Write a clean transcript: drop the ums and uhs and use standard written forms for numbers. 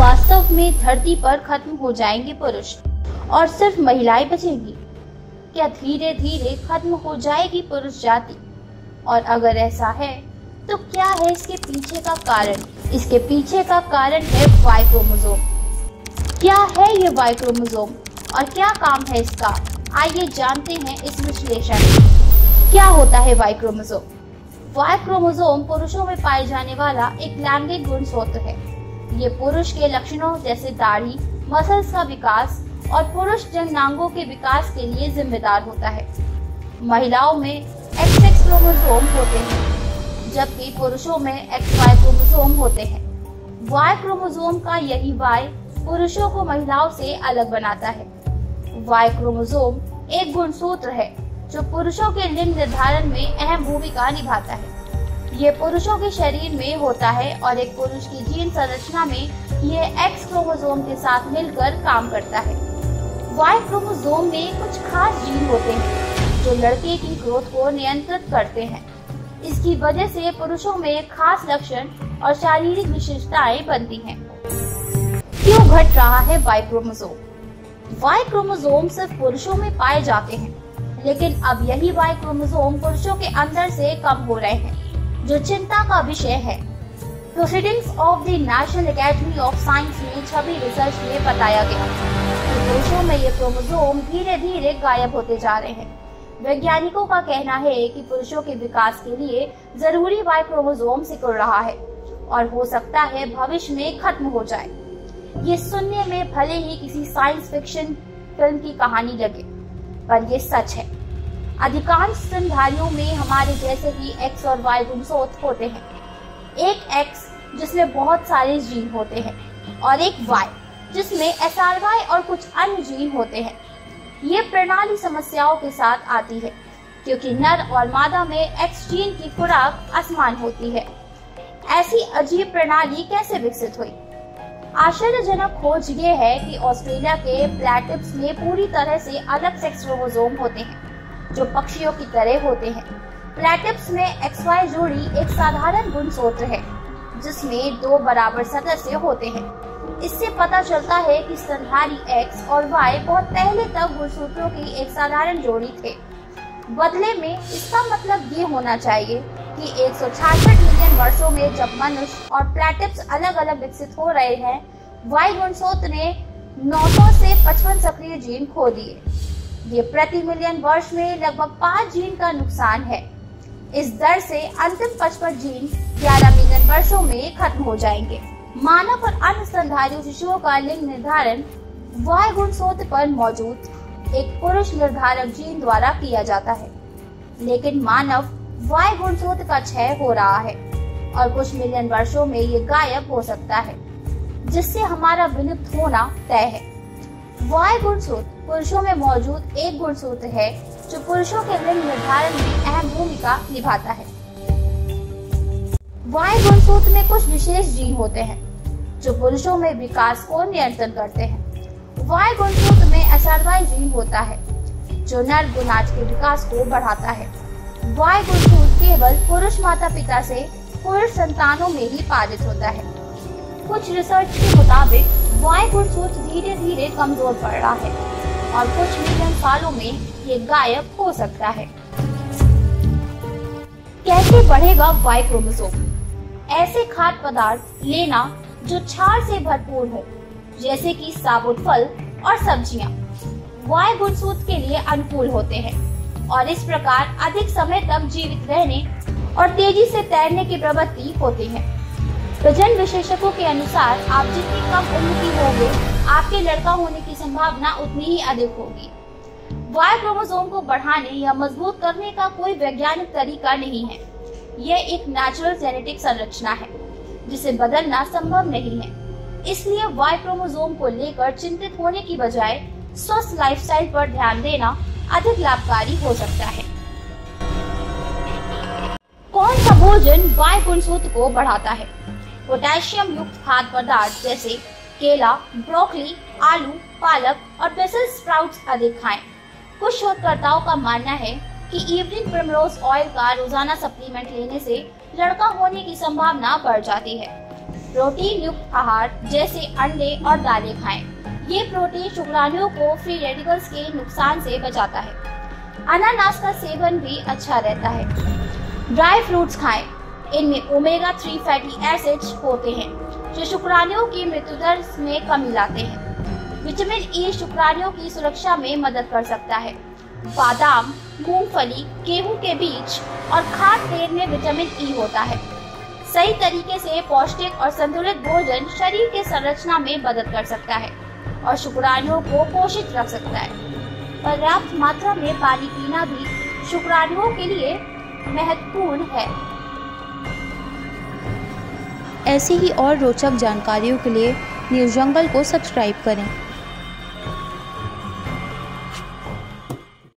वास्तव में धरती पर खत्म हो जाएंगे पुरुष और सिर्फ महिलाएं बचेंगी? क्या धीरे धीरे खत्म हो जाएगी पुरुष जाति? और अगर ऐसा है तो क्या है इसके पीछे का कारण? इसके पीछे का कारण है वाई क्रोमोसोम। क्या है ये वाई क्रोमोसोम और क्या काम है इसका? आइए जानते हैं इस विश्लेषण में। क्या होता है वाई क्रोमोसोम? वाई क्रोमोसोम पुरुषों में पाए जाने वाला एक लैंगिक गुणसूत्र है। ये पुरुष के लक्षणों जैसे दाढ़ी, मसल्स का विकास और पुरुष जननांगों के विकास के लिए जिम्मेदार होता है। महिलाओं में XX क्रोमोसोम होते हैं, जबकि पुरुषों में XY क्रोमोसोम होते हैं। वाई क्रोमोसोम का यही वाई पुरुषों को महिलाओं से अलग बनाता है। वाई क्रोमोसोम एक गुणसूत्र है जो पुरुषों के लिंग निर्धारण में अहम भूमिका निभाता है। ये पुरुषों के शरीर में होता है और एक पुरुष की जीन संरचना में ये X क्रोमोसोम के साथ मिलकर काम करता है। वाई क्रोमोसोम में कुछ खास जीन होते हैं जो लड़के की ग्रोथ को नियंत्रित करते हैं। इसकी वजह से पुरुषों में खास लक्षण और शारीरिक विशेषताएं बनती हैं। क्यों घट रहा है वाई क्रोमोसोम? वाई क्रोमोसोम सिर्फ पुरुषों में पाए जाते हैं, लेकिन अब यही वाई क्रोमोसोम पुरुषों के अंदर से कम हो रहे हैं, जो चिंता का विषय है। Proceedings of the national academy of science में छवि रिसर्च में बताया गया कि पुरुषों में ये क्रोमोसोम धीरे धीरे गायब होते जा रहे हैं। वैज्ञानिकों का कहना है कि पुरुषों के विकास के लिए जरूरी वाई क्रोमोसोम सिकुड़ रहा है और हो सकता है भविष्य में खत्म हो जाए। ये सुनने में भले ही किसी साइंस फिक्शन फिल्म की कहानी लगे, पर ये सच है। अधिकांश स्तनधारियों में हमारे जैसे ही X और Y गुणसूत्र होते हैं। एक X जिसमें बहुत सारे जीन होते हैं और एक Y जिसमें SRY और कुछ अन्य जीन होते हैं। ये प्रणाली समस्याओं के साथ आती है क्योंकि नर और मादा में X जीन की खुराक असमान होती है। ऐसी अजीब प्रणाली कैसे विकसित हुई? आश्चर्यजनक खोज ये है कि ऑस्ट्रेलिया के प्लैटिप्स में पूरी तरह से अलग सेक्स क्रोमोसोम होते हैं जो पक्षियों की तरह होते हैं। प्लैटिप्स में XY जोड़ी एक साधारण गुणसूत्र है जिसमें 2 बराबर सदस्य होते हैं। इससे पता चलता है कि स्तनधारी X और Y बहुत पहले तक गुणसूत्रों की एक साधारण जोड़ी थे। बदले में इसका मतलब ये होना चाहिए कि 166 मिलियन वर्षों में जब मनुष्य और प्लैटिप्स अलग अलग विकसित हो रहे हैं, Y गुणसूत्र ने 900 से 55 सक्रिय जीन खो दिए। ये प्रति मिलियन वर्ष में लगभग 5 जीन का नुकसान है। इस दर से अंतिम 55 जीन 11 मिलियन वर्षों में खत्म हो जाएंगे। मानव और अन्य स्तनधारी शिशुओं का लिंग निर्धारण वाई गुणसूत्र पर मौजूद एक पुरुष निर्धारक जीन द्वारा किया जाता है, लेकिन मानव वाई गुणसूत्र का क्षय हो रहा है और कुछ मिलियन वर्षों में ये गायब हो सकता है, जिससे हमारा विलुप्त होना तय है। वाई गुणसूत्र पुरुषों में मौजूद एक गुणसूत्र है जो पुरुषों के लिंग निर्धारण में अहम भूमिका निभाता है। वाई गुणसूत्र में कुछ विशेष जीन होते हैं जो पुरुषों में विकास को नियंत्रण करते हैं। वाई गुणसूत्र में SRY जीन होता है जो नर गोनाड के विकास को बढ़ाता है। वाई गुणसूत्र केवल पुरुष माता पिता से पुरुष संतानों में ही पारित होता है। कुछ रिसर्च के मुताबिक वाई गुणसूत्र धीरे धीरे कमजोर पड़ रहा है और कुछ मिलियन सालों में ये गायब हो सकता है। कैसे बढ़ेगा वाई क्रोमोसोम? ऐसे खाद्य पदार्थ लेना जो क्षार से भरपूर हो, जैसे कि साबुत फल और सब्जियां, वाई गुणसूत्र के लिए अनुकूल होते हैं और इस प्रकार अधिक समय तक जीवित रहने और तेजी से तैरने की प्रवृत्ति होती है। प्रजनन विशेषज्ञों के अनुसार आप जितनी कम उम्र की होंगे, आपके लड़का होने की संभावना उतनी ही अधिक होगी। वाई क्रोमोसोम को बढ़ाने या मजबूत करने का कोई वैज्ञानिक तरीका नहीं है। यह एक नेचुरल जेनेटिक संरचना है जिसे बदलना संभव नहीं है। इसलिए वाई क्रोमोसोम को लेकर चिंतित होने की बजाय स्वस्थ लाइफस्टाइल पर ध्यान देना अधिक लाभकारी हो सकता है। कौन सा भोजन वाई गुणसूत्र को बढ़ाता है? पोटेशियम युक्त खाद्य पदार्थ जैसे केला, ब्रोकली, आलू, पालक और ब्रसेल्स स्प्राउट्स अधिक खाएं। कुछ शोधकर्ताओं का मानना है कि इवनिंग प्रिमरोज ऑयल का रोजाना सप्लीमेंट लेने से लड़का होने की संभावना बढ़ जाती है। प्रोटीन युक्त आहार जैसे अंडे और दालें खाएं। ये प्रोटीन शुक्राणुओं को फ्री रेडिकल्स के नुकसान से बचाता है। अनानास का सेवन भी अच्छा रहता है। ड्राई फ्रूट्स खाएं। इनमें ओमेगा 3 फैटी एसिड्स होते हैं जो शुक्राणुओं की मृत्यु दर में कमी लाते हैं। विटामिन ई शुक्राणुओं की सुरक्षा में मदद कर सकता है। बादाम, मूंगफली, गेहूं के बीज और खाद्य तेल में विटामिन ई होता है। सही तरीके से पौष्टिक और संतुलित भोजन शरीर के संरचना में मदद कर सकता है और शुक्राणुओं को पोषित रख सकता है। पर्याप्त मात्रा में पानी पीना भी शुक्राणुओं के लिए महत्वपूर्ण है। ऐसी ही और रोचक जानकारियों के लिए न्यूज़ जंगल को सब्सक्राइब करें।